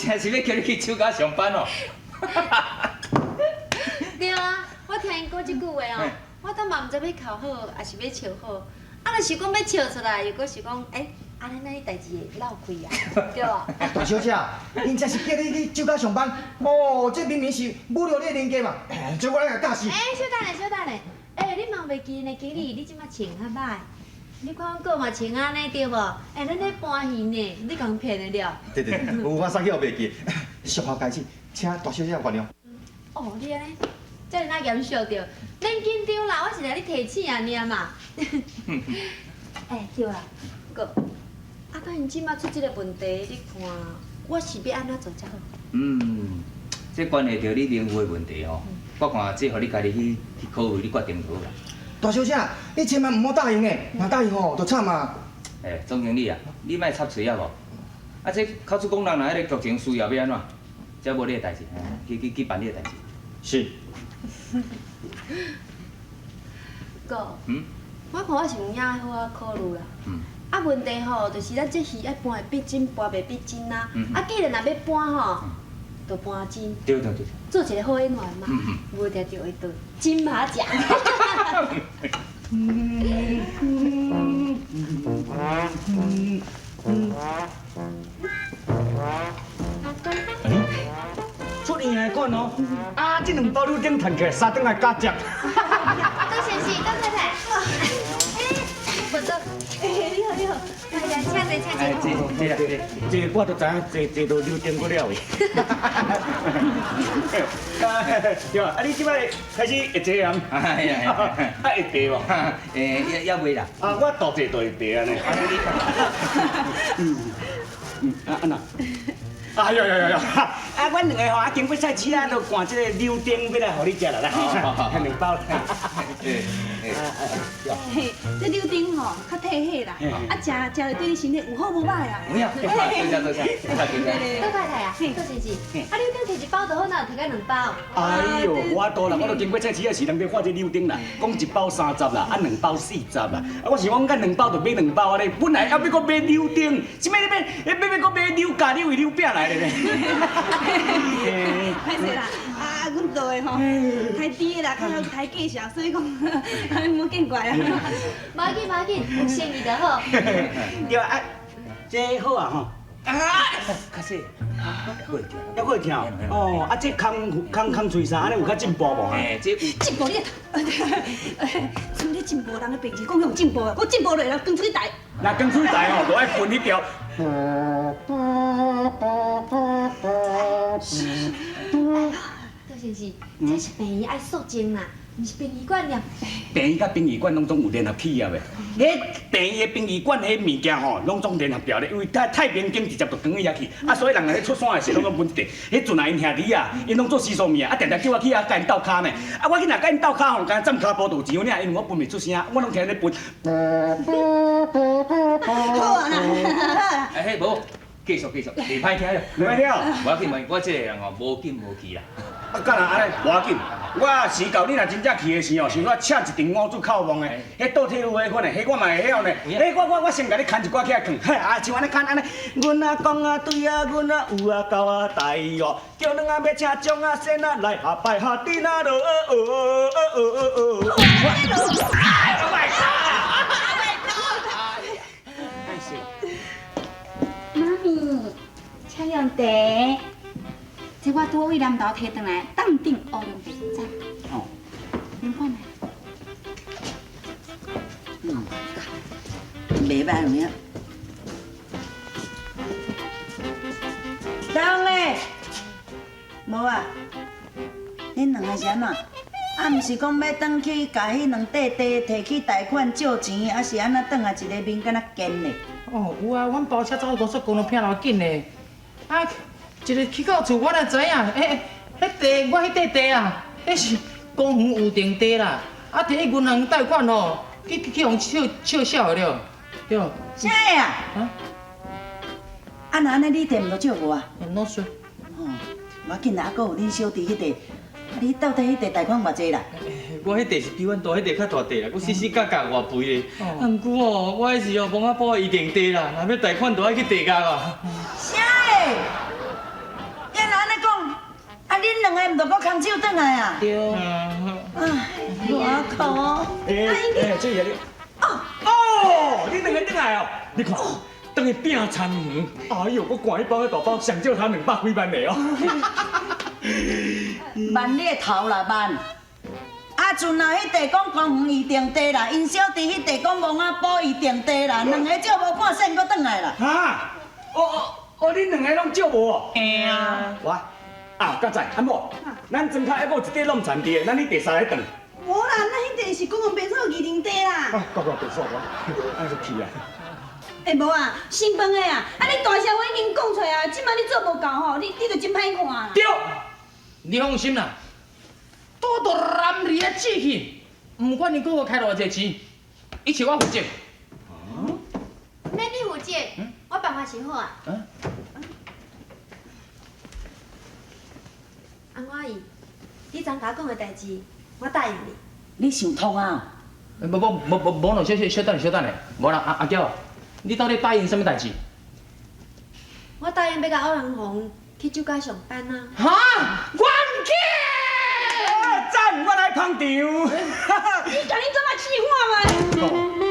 真是要叫你去酒家上班哦。对啊，我听因讲这句话哦，我倒嘛唔知要考好，还是要笑好。啊，若是讲要笑出来，又搁是讲，安尼代志会闹开啊，对吧？大小姐，因真是叫你去酒家上班，哦，这明明是侮辱你的人格嘛！这我来甲教死。小等下，小等下，你嘛袂记呢？经理，你即马穿较歹，你看我哥嘛穿安尼对无？咱咧搬戏呢，你共骗得了？对，有我啥叫袂记？俗话开始，请大小姐原谅。哦，你安尼，这哪严肃着？免紧张啦，我是来你提醒啊，尔嘛。对啦，哥，甲因即马出这个问题，你看我是要安怎做才好？这关系到你灵魂的问题哦。我看这，互你家己去考虑，你决定就好啦。大小姐，你千万唔好答应诶，若答应吼，就惨啊！总经理啊，你莫插嘴啊无？啊，这考出工人若迄个剧情需要要安怎？这无你的代志，去办你的代志。是。哥，我看我是有影好啊考虑啦。啊，问题吼，就是咱这戏要搬会必真，搬袂必真啊。啊，既然若要搬吼，就搬真。对。做一个好演员嘛，无定就会得金马奖。出院来看哦，啊，这两包柳丁摊起来3顿来加食。多谢是，多太太。不错，你好，来来，请坐，这我都知影，这都柳丁过了的。对啊，你即摆开始会坐啊？会茶无？也袂啦。我多坐就会茶安尼。安那？有，阮两个吼，经过赛车都赶这个柳丁要来互你食啦，来，2包啦。这柳丁吼较退火啦，食了对你身体有好无歹啊？有影，多谢。多太太啊，多谢是。啊，你等摕1包就好，哪有摕个2包？哎呦，我多啦，我都经过赛车时，人哋发这柳丁啦，讲1包30啦，2包40啦。我想讲，咱2包就买2包啊咧，本来还要搁买柳丁，什么要搁买柳咖、柳鱼、柳饼来咧。歹势啦，阮做的吼太低的啦，较有太计数，所以讲唔好见怪啦。无要紧，有生意就好。对啊，这好啊吼。较细，还会听哦，这空嘴沙，安尼有较进步无啊？这有进步你，像你进步人的病是讲有进步啊，我进步落来光嘴大。那光嘴大哦，就爱分迄条。多谢是，这是病院爱肃静啦，毋是殡仪馆了。病院甲殡仪馆拢总有联合企业的，迄病院、殡仪馆迄物件吼，拢总联合掉咧，因为太平间直接就转去遐去，所以人咧出山的时拢问题。迄阵啊，因兄弟啊，因拢做西索面啊，常常叫我去遐甲因斗骹呢。我去若甲因斗骹吼，干站骹步就有钱领，因为我分袂出声，我拢听咧分。好啊啦，嘿，无，继续，袂歹听了。袂听？无要紧，我这个人哦，无紧无气啦。干若安尼，无要紧。我时到你若真正去的时候，想我请一张五子扣梦的，迄倒铁路迄款的，迄我嘛会晓呢。我先甲你牵一寡起来放，像安尼牵安尼。阮阿公啊对啊，阮啊有啊狗啊大哦，叫两啊要请将啊先啊来下拜下顶啊落。妈咪，请用茶。这我拄为南投摕回来，冻顶乌龙白菜。哦，您看没？袂歹有影。当嘞，无啊，恁两个是安怎？毋是讲要转去，甲迄两块地摕去贷款借钱，还是安怎转来一个面敢若坚嘞？哦，有啊，阮包车走高速公路偏老紧嘞。啊，一日去到厝，我才知影，迄地我迄块地啊，迄是公园预定地啦。啊，摕去银行贷款吼，去互笑笑的了，对。啥个啊？啊，那安尼你摕毋着借我啊？喏说。哦，无要紧啦，还佫有恁小弟迄地，你到底迄地贷款偌济啦？我迄地是比阮大，迄地较大地啦，佫死角角偌肥嘞。啊，毋过哦，我迄是哦蒙阿埔的预定地啦，若要贷款就爱去地角啊。啥个？恁两个毋着搁空手转来啊？对。唉，我靠！这也你。哦，你两个转来哦，你看。等于拼餐园，哎呦，我赶一包个大包，上少他200几万的哦。万你的头啦万！啊，阵啊，迄地讲公园预定地啦，因小弟迄地讲王阿宝预定地啦，两个借无半仙，搁转来啦。哈？恁两个拢借无哦？嘿啊。我刚才阿某，咱庄脚还有一块弄残地的，咱你第三个转。无啦，咱迄地是公共便所预定地啦。到别别说我，俺就去啊。无啊，新饭的啊，你大社会已经讲出来啊，即摆你做无够吼，你就真歹看啦。对，你放心啦，多到男儿的志气，不管你给我开偌济钱，一切我负责。免你负责，我办法想好啊。安我阿姨，你昨甲我讲的代志，我答应你。你想通啊？无咯，小等下，无啦，阿娇啊，你到底答应什么代志？我答应要甲欧阳红去酒家上班啊。哈，我唔去。赞，我来捧场。你甲你做乜试看嘛？